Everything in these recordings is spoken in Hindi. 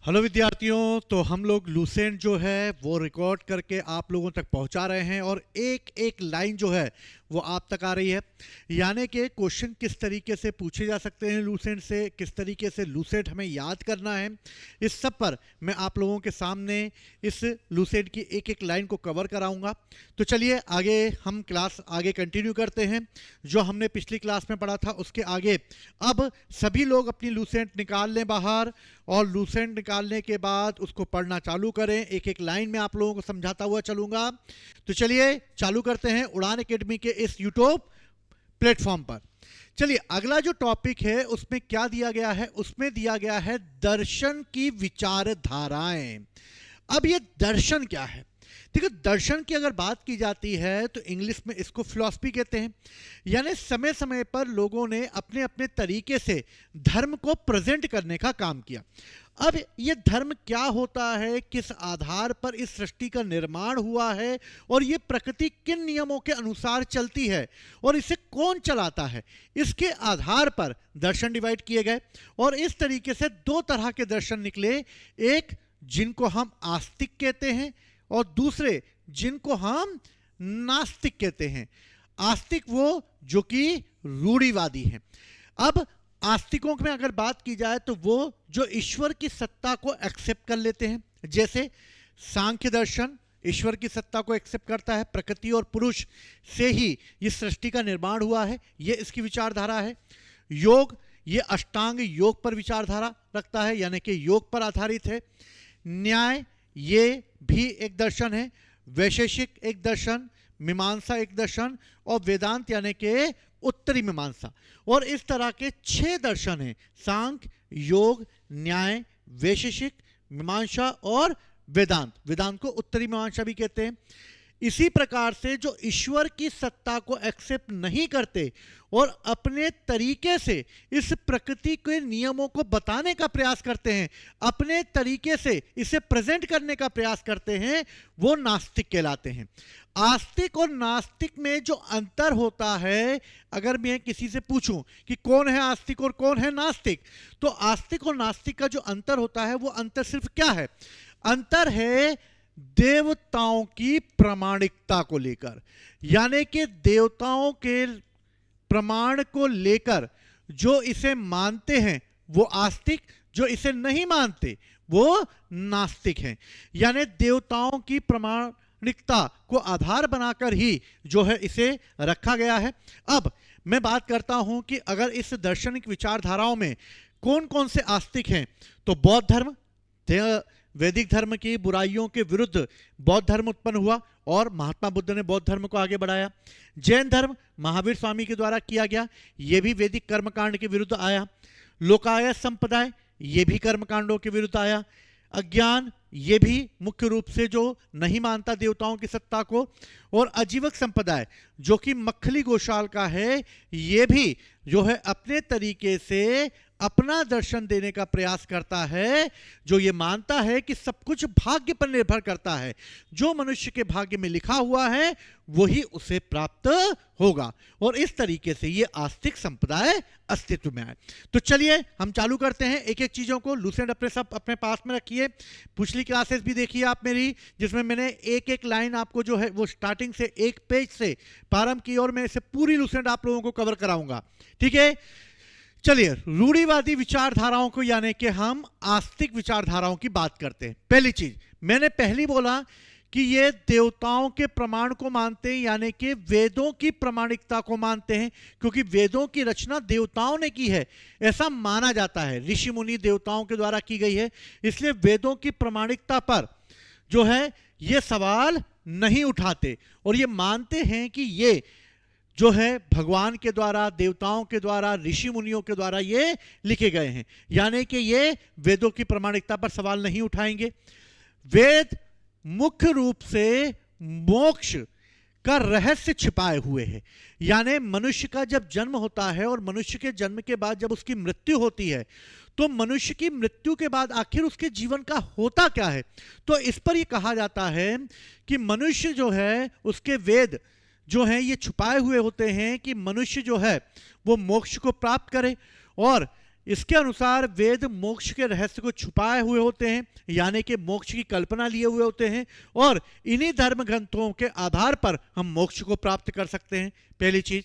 हेलो विद्यार्थियों, तो हम लोग लूसेंट जो है वो रिकॉर्ड करके आप लोगों तक पहुंचा रहे हैं और एक एक लाइन जो है वो आप तक आ रही है। यानी कि क्वेश्चन किस तरीके से पूछे जा सकते हैं लूसेंट से, किस तरीके से लूसेंट हमें याद करना है, इस सब पर मैं आप लोगों के सामने इस लूसेंट की एक एक लाइन को कवर कराऊंगा। तो चलिए आगे हम क्लास आगे कंटिन्यू करते हैं। जो हमने पिछली क्लास में पढ़ा था उसके आगे अब सभी लोग अपनी लूसेंट निकाल लें बाहर और लूसेंट निकालने के बाद उसको पढ़ना चालू करें। एक एक लाइन में आप लोगों को समझाता हुआ चलूंगा। तो चलिए चालू करते हैं उड़ान एकेडमी के इस यूट्यूब प्लेटफॉर्म पर। चलिए अगला जो टॉपिक है उसमें क्या दिया गया है, उसमें दिया गया है दर्शन की विचारधाराएं। अब ये दर्शन क्या है? देखो, दर्शन की अगर बात की जाती है तो इंग्लिश में इसको फिलॉसफी कहते हैं। यानी समय समय पर लोगों ने अपने अपने तरीके से धर्म को प्रेजेंट करने का काम किया। अब ये धर्म क्या होता है, किस आधार पर इस सृष्टि का निर्माण हुआ है और ये प्रकृति किन नियमों के अनुसार चलती है और इसे कौन चलाता है, इसके आधार पर दर्शन डिवाइड किए गए। और इस तरीके से दो तरह के दर्शन निकले, एक जिनको हम आस्तिक कहते हैं और दूसरे जिनको हम नास्तिक कहते हैं। आस्तिक वो जो कि रूढ़िवादी हैं। अब आस्तिकों में अगर बात की जाए तो वो जो ईश्वर की सत्ता को एक्सेप्ट कर लेते हैं, जैसे सांख्य दर्शन ईश्वर की सत्ता को एक्सेप्ट करता है, प्रकृति और पुरुष से ही इस सृष्टि का निर्माण हुआ है, ये इसकी विचारधारा है। योग ये अष्टांग योग पर विचारधारा रखता है, यानी कि योग पर आधारित है। न्याय ये भी एक दर्शन है, वैशेषिक एक दर्शन, मीमांसा एक दर्शन और वेदांत यानी कि उत्तरी मीमांसा। और इस तरह के 6 दर्शन हैं, सांख्य, योग, न्याय, वैशेषिक, मीमांसा और वेदांत। वेदांत को उत्तरी मीमांसा भी कहते हैं। इसी प्रकार से जो ईश्वर की सत्ता को एक्सेप्ट नहीं करते और अपने तरीके से इस प्रकृति के नियमों को बताने का प्रयास करते हैं, अपने तरीके से इसे प्रेजेंट करने का प्रयास करते हैं, वो नास्तिक कहलाते हैं। आस्तिक और नास्तिक में जो अंतर होता है, अगर मैं किसी से पूछूं कि कौन है आस्तिक और कौन है नास्तिक, तो आस्तिक और नास्तिक का जो अंतर होता है वो अंतर सिर्फ क्या है? अंतर है देवताओं की प्रामाणिकता को लेकर। यानी कि देवताओं के प्रमाण को लेकर जो इसे मानते हैं वो आस्तिक, जो इसे नहीं मानते वो नास्तिक हैं। यानी देवताओं की प्रामाणिकता को आधार बनाकर ही जो है इसे रखा गया है। अब मैं बात करता हूं कि अगर इस दार्शनिक विचारधाराओं में कौन कौन से आस्तिक हैं, तो बौद्ध धर्म, वैदिक धर्म की बुराइयों के विरुद्ध बौद्ध धर्म उत्पन्न हुआ और महात्मा बुद्ध ने बौद्ध धर्म को आगे बढ़ाया। जैन धर्म महावीर स्वामी के द्वारा किया गया, यह भी वैदिक कर्मकांड के विरुद्ध आया। लोकायत संप्रदाय ये भी कर्मकांडों के विरुद्ध आया। अज्ञान ये भी मुख्य रूप से जो नहीं मानता देवताओं की सत्ता को। और आजीवक संप्रदाय जो कि मक्खली गोशाल का है, ये भी जो है अपने तरीके से अपना दर्शन देने का प्रयास करता है, जो ये मानता है कि सब कुछ भाग्य पर निर्भर करता है, जो मनुष्य के भाग्य में लिखा हुआ है वही उसे प्राप्त होगा। और इस तरीके से ये आस्तिक संप्रदाय अस्तित्व में आए। तो चलिए हम चालू करते हैं एक एक चीजों को। लूसेंट अपने पास में रखिए। पिछली क्लासेस भी देखिए आप मेरी, जिसमें मैंने एक एक लाइन आपको जो है वो स्टार्टिंग से एक पेज से प्रारंभ की और मैं इसे पूरी लूसेंट आप लोगों को कवर कराऊंगा। ठीक है, चलिए रूढ़िवादी विचारधाराओं को यानी कि हम आस्तिक विचारधाराओं की बात करते हैं। पहली चीज मैंने पहली बोला कि ये देवताओं के प्रमाण को मानते हैं, यानी कि वेदों की प्रामाणिकता को मानते हैं, क्योंकि वेदों की रचना देवताओं ने की है ऐसा माना जाता है, ऋषि मुनि देवताओं के द्वारा की गई है। इसलिए वेदों की प्रामाणिकता पर जो है ये सवाल नहीं उठाते और ये मानते हैं कि ये जो है भगवान के द्वारा, देवताओं के द्वारा, ऋषि मुनियों के द्वारा ये लिखे गए हैं, यानी कि ये वेदों की प्रामाणिकता पर सवाल नहीं उठाएंगे। वेद मुख्य रूप से मोक्ष का रहस्य छिपाए हुए है। यानी मनुष्य का जब जन्म होता है और मनुष्य के जन्म के बाद जब उसकी मृत्यु होती है, तो मनुष्य की मृत्यु के बाद आखिर उसके जीवन का होता क्या है, तो इस पर यह कहा जाता है कि मनुष्य जो है उसके वेद जो हैं ये छुपाए हुए होते हैं कि मनुष्य जो है वो मोक्ष को प्राप्त करे और इसके अनुसार वेद मोक्ष के रहस्य को छुपाए हुए होते हैं, यानी कि मोक्ष की कल्पना लिए हुए होते हैं, और इन्हीं धर्म ग्रंथों के आधार पर हम मोक्ष को प्राप्त कर सकते हैं। पहली चीज,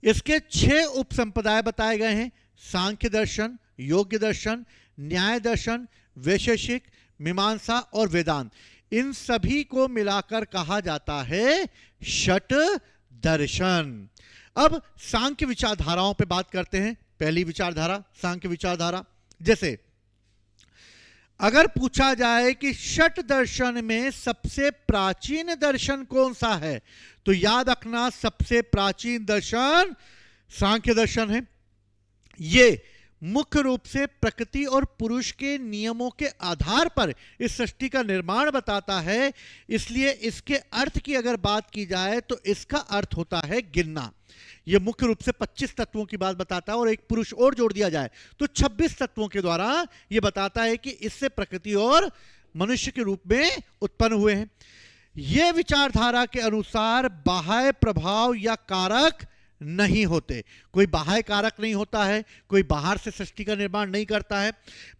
इसके 6 उपसंप्रदाय बताए गए हैं: सांख्य दर्शन, योग्य दर्शन, न्याय दर्शन, वैशेषिक, मीमांसा और वेदांत। इन सभी को मिलाकर कहा जाता है षट दर्शन। अब सांख्य विचारधाराओं पे बात करते हैं। पहली विचारधारा सांख्य विचारधारा। जैसे अगर पूछा जाए कि षट दर्शन में सबसे प्राचीन दर्शन कौन सा है, तो याद रखना सबसे प्राचीन दर्शन सांख्य दर्शन है। ये मुख्य रूप से प्रकृति और पुरुष के नियमों के आधार पर इस सृष्टि का निर्माण बताता है। इसलिए इसके अर्थ की अगर बात की जाए तो इसका अर्थ होता है गिनना। यह मुख्य रूप से 25 तत्वों की बात बताता है, और एक पुरुष और जोड़ दिया जाए तो 26 तत्वों के द्वारा यह बताता है कि इससे प्रकृति और मनुष्य के रूप में उत्पन्न हुए हैं। यह विचारधारा के अनुसार बाह्य प्रभाव या कारक नहीं होते। कोई बाह्य कारक नहीं होता है, कोई बाहर से सृष्टि का निर्माण नहीं करता है,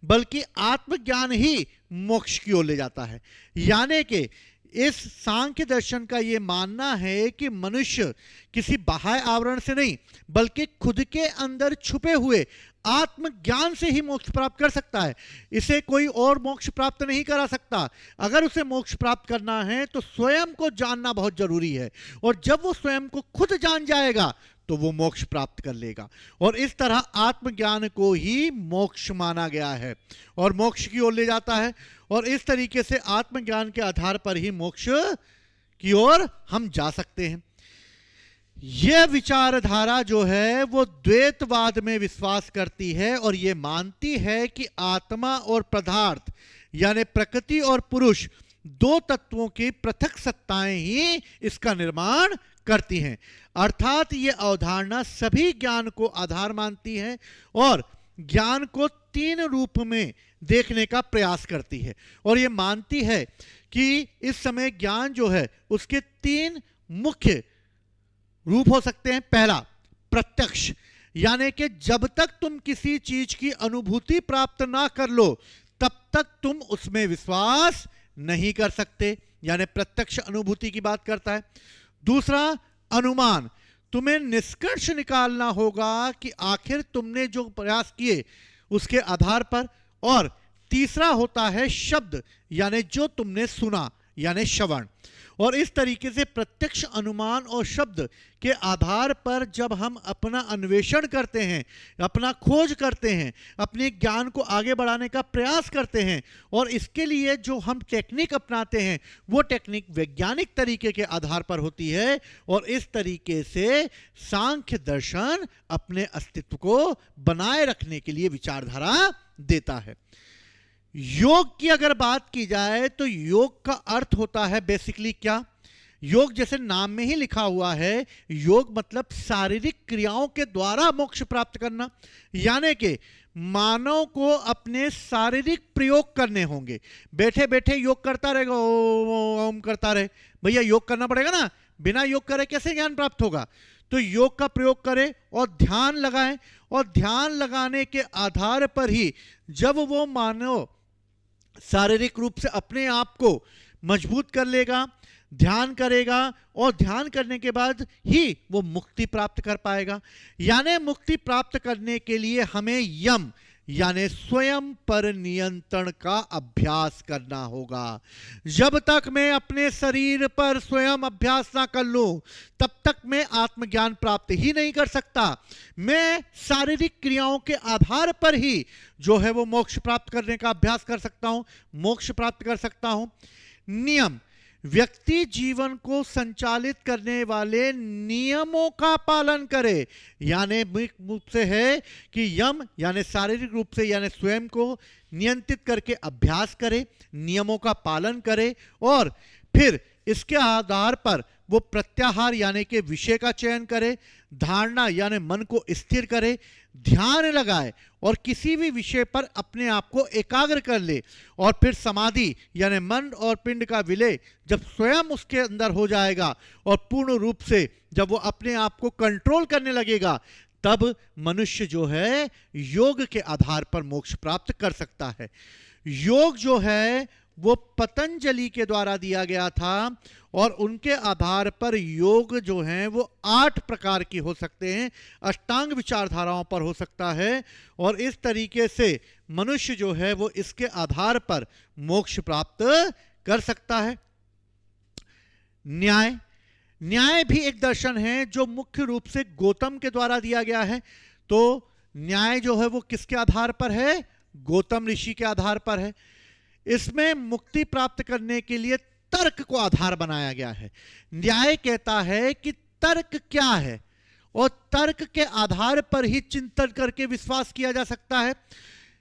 बल्कि आत्मज्ञान ही मोक्ष की ओर ले जाता है। यानी कि इस सांख्य दर्शन का यह मानना है कि मनुष्य किसी बाह्य आवरण से नहीं, बल्कि खुद के अंदर छुपे हुए आत्मज्ञान से ही मोक्ष प्राप्त कर सकता है। इसे कोई और मोक्ष प्राप्त नहीं करा सकता। अगर उसे मोक्ष प्राप्त करना है तो स्वयं को जानना बहुत जरूरी है, और जब वो स्वयं को खुद जान जाएगा तो वो मोक्ष प्राप्त कर लेगा। और इस तरह आत्मज्ञान को ही मोक्ष माना गया है और मोक्ष की ओर ले जाता है। और इस तरीके से आत्मज्ञान के आधार पर ही मोक्ष की ओर हम जा सकते हैं। यह विचारधारा जो है वो द्वैतवाद में विश्वास करती है, और यह मानती है कि आत्मा और पदार्थ यानी प्रकृति और पुरुष 2 तत्वों की पृथक सत्ताएं ही इसका निर्माण करती हैं। अर्थात यह अवधारणा सभी ज्ञान को आधार मानती है और ज्ञान को 3 रूप में देखने का प्रयास करती है, और यह मानती है कि इस समय ज्ञान जो है उसके 3 मुख्य रूप हो सकते हैं। पहला, प्रत्यक्ष, यानी कि जब तक तुम किसी चीज की अनुभूति प्राप्त ना कर लो तब तक तुम उसमें विश्वास नहीं कर सकते, यानी प्रत्यक्ष अनुभूति की बात करता है। दूसरा, अनुमान, तुम्हें निष्कर्ष निकालना होगा कि आखिर तुमने जो प्रयास किए उसके आधार पर। और तीसरा होता है शब्द, यानी जो तुमने सुना, यानी श्रवण। और इस तरीके से प्रत्यक्ष, अनुमान और शब्द के आधार पर जब हम अपना अन्वेषण करते हैं, अपना खोज करते हैं, अपने ज्ञान को आगे बढ़ाने का प्रयास करते हैं, और इसके लिए जो हम टेक्निक अपनाते हैं वो टेक्निक वैज्ञानिक तरीके के आधार पर होती है। और इस तरीके से सांख्य दर्शन अपने अस्तित्व को बनाए रखने के लिए विचारधारा देता है। योग की अगर बात की जाए तो योग का अर्थ होता है बेसिकली क्या? योग जैसे नाम में ही लिखा हुआ है, योग मतलब शारीरिक क्रियाओं के द्वारा मोक्ष प्राप्त करना। यानी कि मानव को अपने शारीरिक प्रयोग करने होंगे। बैठे बैठे योग करता रहेगा, ओम करता रहे, भैया योग करना पड़ेगा ना, बिना योग करे कैसे ज्ञान प्राप्त होगा? तो योग का प्रयोग करें और ध्यान लगाएं, और ध्यान लगाने के आधार पर ही जब वो मानव शारीरिक रूप से अपने आप को मजबूत कर लेगा, ध्यान करेगा, और ध्यान करने के बाद ही वो मुक्ति प्राप्त कर पाएगा। यानी मुक्ति प्राप्त करने के लिए हमें यम यानी स्वयं पर नियंत्रण का अभ्यास करना होगा। जब तक मैं अपने शरीर पर स्वयं अभ्यास ना कर लूं तब तक मैं आत्मज्ञान प्राप्त ही नहीं कर सकता। मैं शारीरिक क्रियाओं के आधार पर ही जो है वो मोक्ष प्राप्त करने का अभ्यास कर सकता हूं, मोक्ष प्राप्त कर सकता हूं। नियम, व्यक्ति जीवन को संचालित करने वाले नियमों का पालन करे। यानी मुख्य रूप से है कि यम यानी शारीरिक रूप से यानी स्वयं को नियंत्रित करके अभ्यास करे, नियमों का पालन करे, और फिर इसके आधार पर वो प्रत्याहार यानी कि विषय का चयन करे, धारणा यानी मन को स्थिर करे, ध्यान लगाए और किसी भी विषय पर अपने आप को एकाग्र कर ले, और फिर समाधि यानी मन और पिंड का विलय जब स्वयं उसके अंदर हो जाएगा और पूर्ण रूप से जब वो अपने आप को कंट्रोल करने लगेगा, तब मनुष्य जो है योग के आधार पर मोक्ष प्राप्त कर सकता है। योग जो है वो पतंजलि के द्वारा दिया गया था और उनके आधार पर योग जो है वो 8 प्रकार की हो सकते हैं, अष्टांग विचारधाराओं पर हो सकता है और इस तरीके से मनुष्य जो है वो इसके आधार पर मोक्ष प्राप्त कर सकता है। न्याय, न्याय भी एक दर्शन है जो मुख्य रूप से गौतम के द्वारा दिया गया है। तो न्याय जो है वो किसके आधार पर है? गौतम ऋषि के आधार पर है। इसमें मुक्ति प्राप्त करने के लिए तर्क को आधार बनाया गया है। न्याय कहता है कि तर्क क्या है और तर्क के आधार पर ही चिंतन करके विश्वास किया जा सकता है।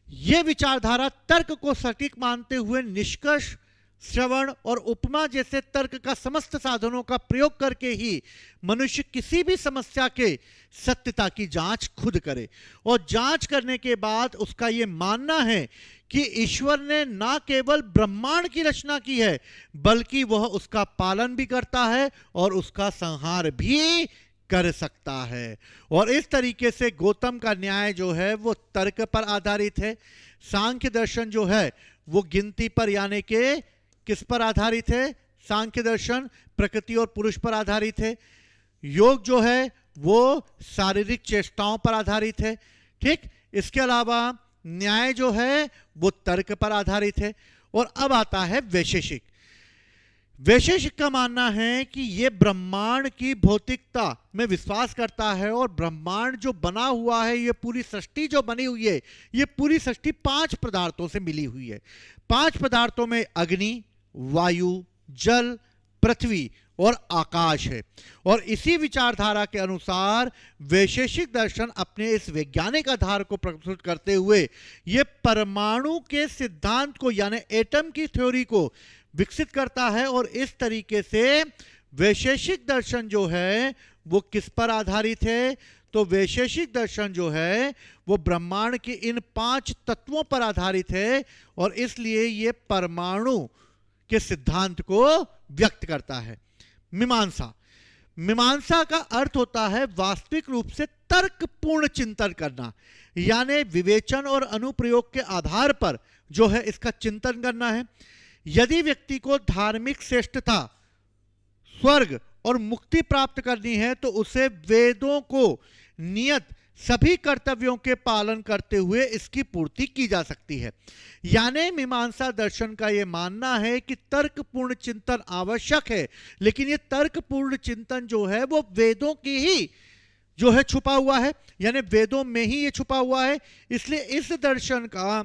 यह विचारधारा तर्क को सटीक मानते हुए निष्कर्ष, श्रवण और उपमा जैसे तर्क का समस्त साधनों का प्रयोग करके ही मनुष्य किसी भी समस्या के सत्यता की जांच खुद करे और जांच करने के बाद उसका यह मानना है कि ईश्वर ने ना केवल ब्रह्मांड की रचना की है बल्कि वह उसका पालन भी करता है और उसका संहार भी कर सकता है। और इस तरीके से गौतम का न्याय जो है वो तर्क पर आधारित है। सांख्य दर्शन जो है वो गिनती पर यानी के किस पर आधारित है? सांख्य दर्शन प्रकृति और पुरुष पर आधारित है। योग जो है वो शारीरिक चेष्टाओं पर आधारित है। ठीक, इसके अलावा न्याय जो है वो तर्क पर आधारित है। और अब आता है वैशेषिक। वैशेषिक का मानना है कि ये ब्रह्मांड की भौतिकता में विश्वास करता है और ब्रह्मांड जो बना हुआ है, ये पूरी सृष्टि जो बनी हुई है, ये पूरी सृष्टि 5 पदार्थों से मिली हुई है। 5 पदार्थों में अग्नि, वायु, जल, पृथ्वी और आकाश है। और इसी विचारधारा के अनुसार वैशेषिक दर्शन अपने इस वैज्ञानिक आधार को प्रस्तुत करते हुए ये परमाणु के सिद्धांत को यानी एटम की थ्योरी को विकसित करता है। और इस तरीके से वैशेषिक दर्शन जो है वो किस पर आधारित है? तो वैशेषिक दर्शन जो है वो ब्रह्मांड के इन 5 तत्वों पर आधारित है और इसलिए ये परमाणु के सिद्धांत को व्यक्त करता है। मीमांसा, मीमांसा का अर्थ होता है वास्तविक रूप से तर्कपूर्ण चिंतन करना, यानी विवेचन और अनुप्रयोग के आधार पर जो है इसका चिंतन करना है। यदि व्यक्ति को धार्मिक श्रेष्ठता, स्वर्ग और मुक्ति प्राप्त करनी है तो उसे वेदों को नियत सभी कर्तव्यों के पालन करते हुए इसकी पूर्ति की जा सकती है। यानी मीमांसा दर्शन का यह मानना है कि तर्कपूर्ण चिंतन आवश्यक है, लेकिन यह तर्कपूर्ण चिंतन जो है वो वेदों की ही जो है छुपा हुआ है, यानी वेदों में ही ये छुपा हुआ है। इसलिए इस दर्शन का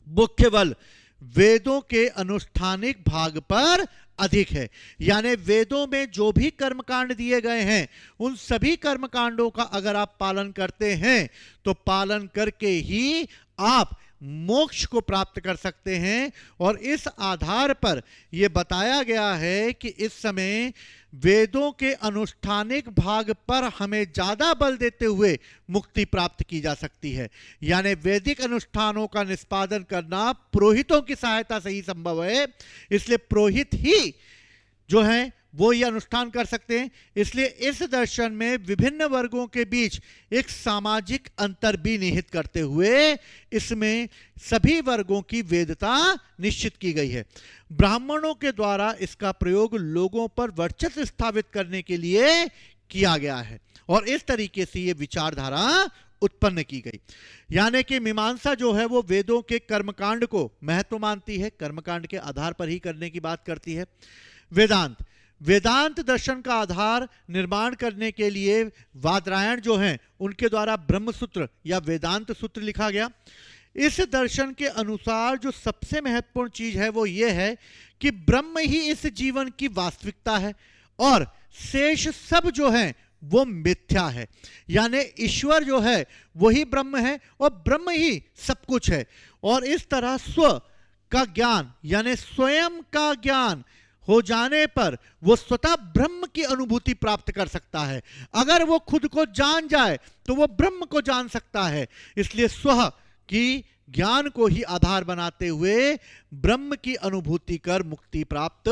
मुख्य बल वेदों के अनुष्ठानिक भाग पर अधिक है। यानी वेदों में जो भी कर्मकांड दिए गए हैं उन सभी कर्मकांडों का अगर आप पालन करते हैं तो पालन करके ही आप मोक्ष को प्राप्त कर सकते हैं। और इस आधार पर यह बताया गया है कि इस समय वेदों के अनुष्ठानिक भाग पर हमें ज्यादा बल देते हुए मुक्ति प्राप्त की जा सकती है। यानी वैदिक अनुष्ठानों का निष्पादन करना पुरोहितों की सहायता से ही संभव है, इसलिए पुरोहित ही जो है वो ये अनुष्ठान कर सकते हैं। इसलिए इस दर्शन में विभिन्न वर्गों के बीच एक सामाजिक अंतर भी निहित करते हुए इसमें सभी वर्गों की वेदता निश्चित की गई है। ब्राह्मणों के द्वारा इसका प्रयोग लोगों पर वर्चस्व स्थापित करने के लिए किया गया है और इस तरीके से यह विचारधारा उत्पन्न की गई। यानी कि मीमांसा जो है वो वेदों के कर्मकांड को महत्व मानती है, कर्मकांड के आधार पर ही करने की बात करती है। वेदांत, वेदांत दर्शन का आधार निर्माण करने के लिए वादरायण जो हैं उनके द्वारा ब्रह्मसूत्र या वेदांत सूत्र लिखा गया। इस दर्शन के अनुसार जो सबसे महत्वपूर्ण चीज है वो ये है कि ब्रह्म ही इस जीवन की वास्तविकता है और शेष सब जो है वो मिथ्या है। यानी ईश्वर जो है वही ब्रह्म है और ब्रह्म ही सब कुछ है। और इस तरह स्व का ज्ञान यानी स्वयं का ज्ञान हो जाने पर वो स्वतः ब्रह्म की अनुभूति प्राप्त कर सकता है। अगर वो खुद को जान जाए तो वो ब्रह्म को जान सकता है। इसलिए स्व की ज्ञान को ही आधार बनाते हुए ब्रह्म की अनुभूति कर मुक्ति प्राप्त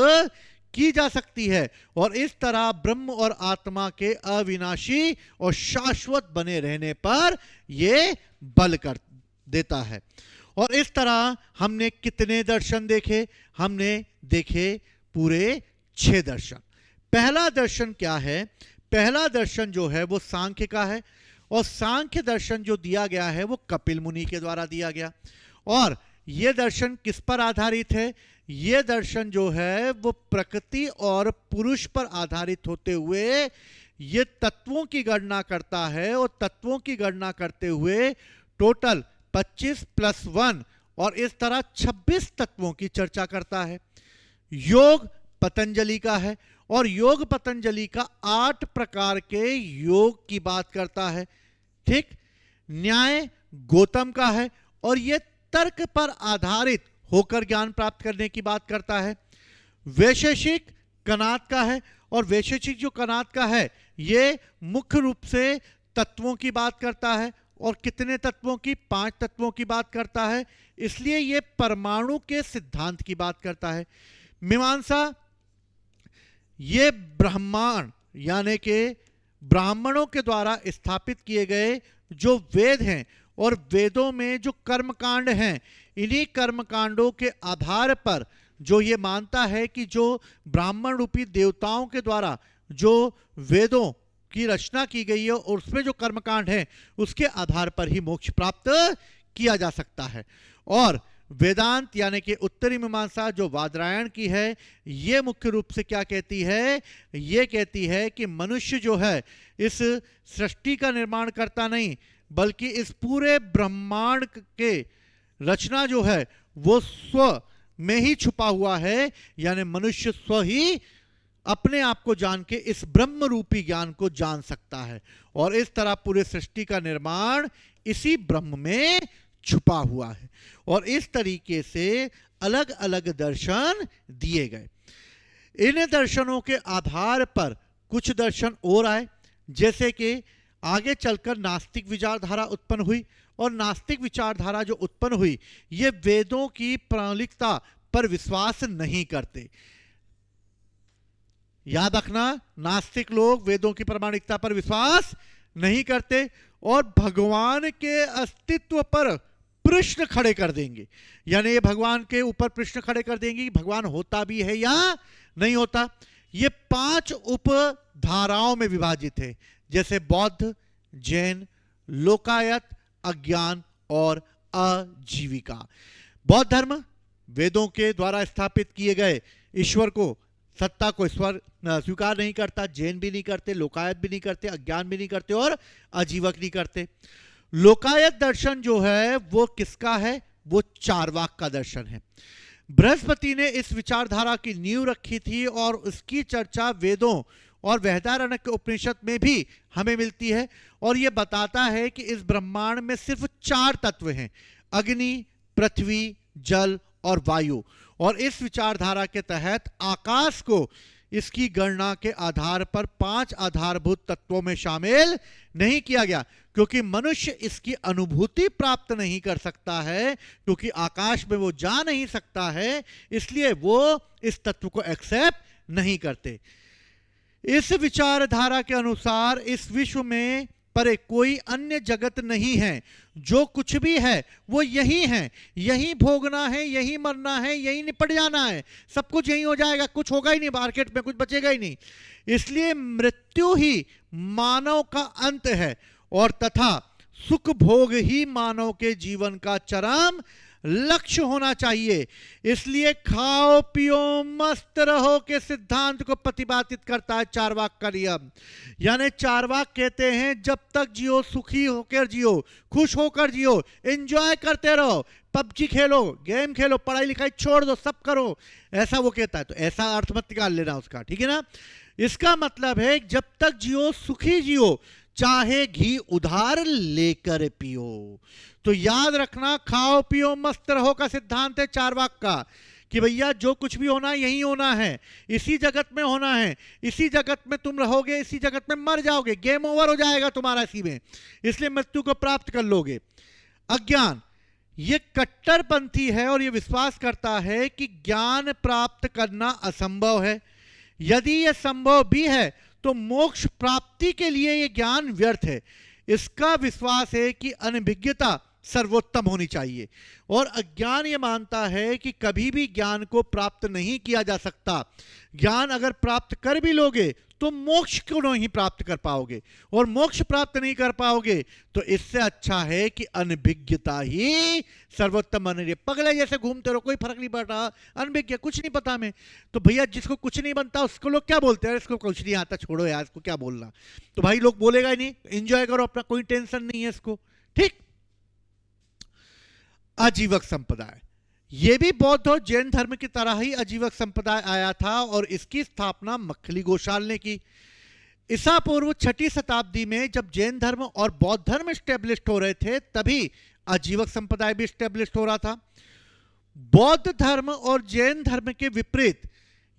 की जा सकती है और इस तरह ब्रह्म और आत्मा के अविनाशी और शाश्वत बने रहने पर यह बल कर देता है। और इस तरह हमने कितने दर्शन देखे? हमने देखे पूरे 6 दर्शन। पहला दर्शन क्या है? पहला दर्शन जो है वो सांख्य का है और सांख्य दर्शन जो दिया गया है वो कपिल मुनि के द्वारा दिया गया। और ये दर्शन किस पर आधारित है? ये दर्शन जो है वो प्रकृति और पुरुष पर आधारित होते हुए ये तत्वों की गणना करता है और तत्वों की गणना करते हुए टोटल 25 + 1 और इस तरह 26 तत्वों की चर्चा करता है। योग पतंजलि का है और योग पतंजलि का 8 प्रकार के योग की बात करता है। ठीक। न्याय गौतम का है और यह तर्क पर आधारित होकर ज्ञान प्राप्त करने की बात करता है। वैशेषिक कनाद का है और वैशेषिक जो कनाद का है यह मुख्य रूप से तत्वों की बात करता है और कितने तत्वों की? 5 तत्वों की बात करता है, इसलिए यह परमाणु के सिद्धांत की बात करता है। मीमांसा ये ब्रह्मांड यानी कि ब्राह्मणों के द्वारा स्थापित किए गए जो वेद हैं और वेदों में जो कर्मकांड हैं, इन्हीं कर्मकांडों के आधार पर जो ये मानता है कि जो ब्राह्मण रूपी देवताओं के द्वारा जो वेदों की रचना की गई है और उसमें जो कर्मकांड है उसके आधार पर ही मोक्ष प्राप्त किया जा सकता है। और वेदांत यानी कि उत्तरी मीमांसा जो वादरायण की है, ये मुख्य रूप से क्या कहती है? ये कहती है कि मनुष्य जो है इस सृष्टि का निर्माण करता नहीं, बल्कि इस पूरे ब्रह्मांड के रचना जो है वो स्व में ही छुपा हुआ है, यानी मनुष्य स्व ही अपने आप को जान के इस ब्रह्म रूपी ज्ञान को जान सकता है और इस तरह पूरे सृष्टि का निर्माण इसी ब्रह्म में छुपा हुआ है। और इस तरीके से अलग अलग दर्शन दिए गए। इन दर्शनों के आधार पर कुछ दर्शन और आए, जैसे कि आगे चलकर नास्तिक विचारधारा उत्पन्न हुई और नास्तिक विचारधारा जो उत्पन्न हुई ये वेदों की प्रामाणिकता पर विश्वास नहीं करते। याद रखना, नास्तिक लोग वेदों की प्रामाणिकता पर विश्वास नहीं करते और भगवान के अस्तित्व पर प्रश्न खड़े कर देंगे, यानी ये भगवान के ऊपर प्रश्न खड़े कर देंगे कि भगवान होता भी है या नहीं होता। ये 5 उपधाराओं में विभाजित है, जैसे बौद्ध, जैन, लोकायत, अज्ञान और आजीविका। बौद्ध धर्म वेदों के द्वारा स्थापित किए गए ईश्वर को, सत्ता को ईश्वर स्वीकार नहीं करता। जैन भी नहीं करते, लोकायत भी नहीं करते, अज्ञान भी नहीं करते और आजीवक नहीं करते। लोकायत दर्शन जो है वो किसका है? वो चार्वाक का दर्शन है। बृहस्पति ने इस विचारधारा की नींव रखी थी और उसकी चर्चा वेदों और वैदारण्यक उपनिषद में भी हमें मिलती है और यह बताता है कि इस ब्रह्मांड में सिर्फ 4 तत्व हैं, अग्नि, पृथ्वी, जल और वायु। और इस विचारधारा के तहत आकाश को इसकी गणना के आधार पर 5 आधारभूत तत्वों में शामिल नहीं किया गया, क्योंकि मनुष्य इसकी अनुभूति प्राप्त नहीं कर सकता है, क्योंकि आकाश में वो जा नहीं सकता है, इसलिए वो इस तत्व को एक्सेप्ट नहीं करते। इस विचारधारा के अनुसार इस विश्व में पर कोई अन्य जगत नहीं है, जो कुछ भी है वो यही है, यही भोगना है, यही मरना है, यही निपट जाना है, सब कुछ यही हो जाएगा, कुछ होगा ही नहीं, मार्केट में कुछ बचेगा ही नहीं। इसलिए मृत्यु ही मानव का अंत है और तथा सुख भोग ही मानव के जीवन का चरम लक्ष्य होना चाहिए। इसलिए खाओ पियो मस्त रहो के सिद्धांत को प्रतिपादित करता है चारवाक का नियम। यानी चारवाक कहते हैं जब तक जियो सुखी होकर जियो, खुश होकर जियो, एंजॉय करते रहो, पबजी खेलो, गेम खेलो, पढ़ाई लिखाई छोड़ दो, सब करो, ऐसा वो कहता है। तो ऐसा अर्थ मत निकाल लेना उसका, ठीक है ना। इसका मतलब है जब तक जियो सुखी जियो, चाहे घी उधार लेकर पियो। तो याद रखना, खाओ पियो मस्त रहो का सिद्धांत है चारवाक का, कि भैया जो कुछ भी होना है यही होना है, इसी जगत में होना है, इसी जगत में तुम रहोगे, इसी जगत में मर जाओगे, गेम ओवर हो जाएगा तुम्हारा इसी में, इसलिए मृत्यु को प्राप्त कर लोगे। अज्ञान ये कट्टरपंथी है और ये विश्वास करता है कि ज्ञान प्राप्त करना असंभव है, यदि यह संभव भी है तो मोक्ष प्राप्ति के लिए यह ज्ञान व्यर्थ है। इसका विश्वास है कि अनभिज्ञता सर्वोत्तम होनी चाहिए और अज्ञान ये मानता है कि कभी भी ज्ञान को प्राप्त नहीं किया जा सकता। ज्ञान अगर प्राप्त कर भी लोगे तो मोक्ष को नहीं प्राप्त कर पाओगे, और मोक्ष प्राप्त नहीं कर पाओगे तो इससे अच्छा है कि अनभिज्ञता ही सर्वोत्तम बने रही। पगले जैसे घूमते रहो, कोई फर्क नहीं पड़ रहा, अनभिज्ञ, कुछ नहीं पता मैं। तो भैया जिसको कुछ नहीं बनता उसको लोग क्या बोलते हैं, इसको कुछ नहीं आता, छोड़ो यार, इसको क्या बोलना। तो भाई लोग बोलेगा ही नहीं, एंजॉय करो अपना, कोई टेंशन नहीं है इसको, ठीक। आजीवक संप्रदाय, यह भी बौद्ध और जैन धर्म की तरह ही आजीवक संप्रदाय आया था और इसकी स्थापना मक्खली गोशाल ने की। ईसा पूर्व 6वीं शताब्दी में जब जैन धर्म और बौद्ध धर्म स्टेब्लिश हो रहे थे तभी आजीवक संप्रदाय भी स्टेब्लिश हो रहा था। बौद्ध धर्म और जैन धर्म के विपरीत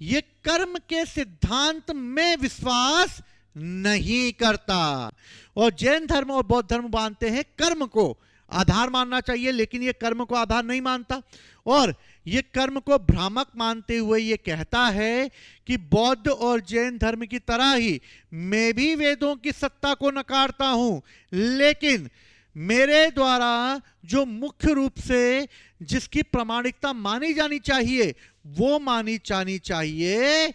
ये कर्म के सिद्धांत में विश्वास नहीं करता, और जैन धर्म और बौद्ध धर्म मानते हैं कर्म को आधार मानना चाहिए, लेकिन ये कर्म को आधार नहीं मानता, और ये कर्म को भ्रामक मानते हुए ये कहता है कि बौद्ध और जैन धर्म की तरह ही मैं भी वेदों की सत्ता को नकारता हूं, लेकिन मेरे द्वारा जो मुख्य रूप से जिसकी प्रामाणिकता मानी जानी चाहिए वो मानी जानी चाहिए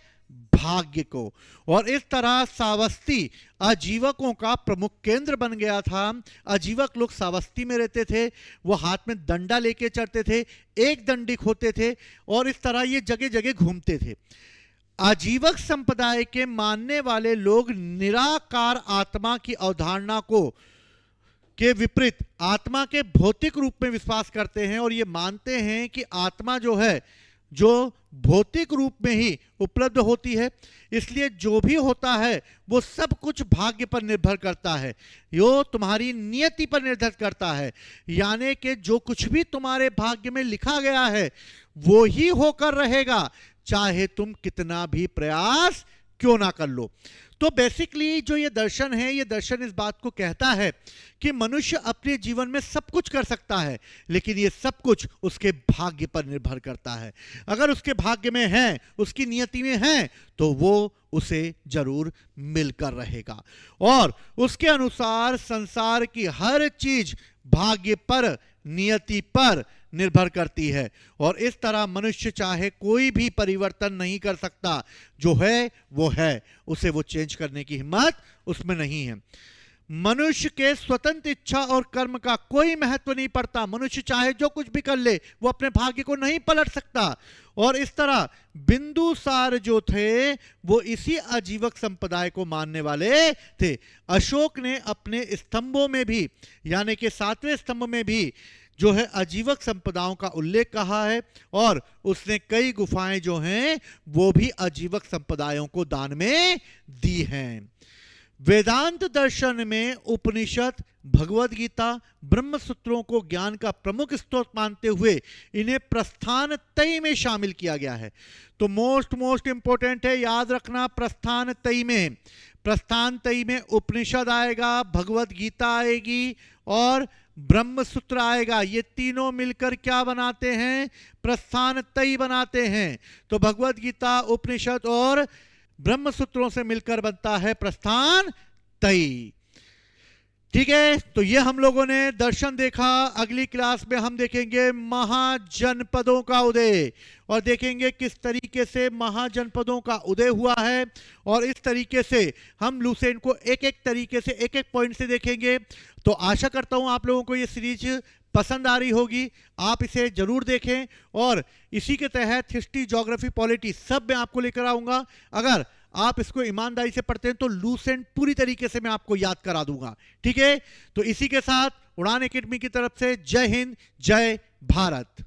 भाग्य को। और इस तरह सावस्ती आजीवकों का प्रमुख केंद्र बन गया था। आजीवक लोग सावस्ती में रहते थे, वो हाथ में डंडा लेके चलते थे, एक दंडिक होते थे और इस तरह ये जगह जगह घूमते थे। आजीवक संप्रदाय के मानने वाले लोग निराकार आत्मा की अवधारणा को के विपरीत आत्मा के भौतिक रूप में विश्वास करते हैं और ये मानते हैं कि आत्मा जो है जो भौतिक रूप में ही उपलब्ध होती है, इसलिए जो भी होता है वो सब कुछ भाग्य पर निर्भर करता है, यो तुम्हारी नियति पर निर्भर करता है। यानी कि जो कुछ भी तुम्हारे भाग्य में लिखा गया है वो ही होकर रहेगा, चाहे तुम कितना भी प्रयास क्यों ना कर लो। तो बेसिकली जो ये दर्शन है, ये दर्शन इस बात को कहता है कि मनुष्य अपने जीवन में सब कुछ कर सकता है, लेकिन ये सब कुछ उसके भाग्य पर निर्भर करता है। अगर उसके भाग्य में है, उसकी नियति में है, तो वो उसे जरूर मिलकर रहेगा। और उसके अनुसार संसार की हर चीज भाग्य पर, नियति पर निर्भर करती है, और इस तरह मनुष्य चाहे कोई भी परिवर्तन नहीं कर सकता। जो है वो है, उसे वो चेंज करने की हिम्मत उसमें नहीं है। मनुष्य के स्वतंत्र इच्छा और कर्म का कोई महत्व नहीं पड़ता। मनुष्य चाहे जो कुछ भी कर ले, वो अपने भाग्य को नहीं पलट सकता। और इस तरह बिंदुसार जो थे वो इसी आजीवक संप्रदाय को मानने वाले थे। अशोक ने अपने स्तंभों में भी, यानी कि 7वें स्तंभ में भी जो है आजीवक संप्रदायों का उल्लेख कहा है, और उसने कई गुफाएं जो हैं वो भी आजीवक संप्रदायों को दान में दी हैं। वेदांत दर्शन में उपनिषद, भगवद गीता, ब्रह्म सूत्रों को ज्ञान का प्रमुख स्रोत मानते हुए इन्हें प्रस्थान त्रयी में शामिल किया गया है। तो मोस्ट इंपॉर्टेंट है, याद रखना, प्रस्थान त्रयी में, प्रस्थान त्रयी में उपनिषद आएगा, भगवद गीता आएगी और ब्रह्म सूत्र आएगा। ये तीनों मिलकर क्या बनाते हैं? प्रस्थान त्रयी बनाते हैं। तो भगवद गीता, उपनिषद और ब्रह्म सूत्रों से मिलकर बनता है प्रस्थान त्रयी। ठीक है, तो ये हम लोगों ने दर्शन देखा। अगली क्लास में हम देखेंगे महाजनपदों का उदय, और देखेंगे किस तरीके से महाजनपदों का उदय हुआ है, और इस तरीके से हम लुसेंट को एक एक तरीके से, एक एक पॉइंट से देखेंगे। तो आशा करता हूं आप लोगों को ये सीरीज पसंद आ रही होगी, आप इसे जरूर देखें, और इसी के तहत हिस्ट्री, ज्योग्राफी, पॉलिटी सब मैं आपको लेकर आऊंगा। अगर आप इसको ईमानदारी से पढ़ते हैं तो लूसेंट पूरी तरीके से मैं आपको याद करा दूंगा। ठीक है, तो इसी के साथ उड़ान एकेडमी की तरफ से जय हिंद, जय भारत।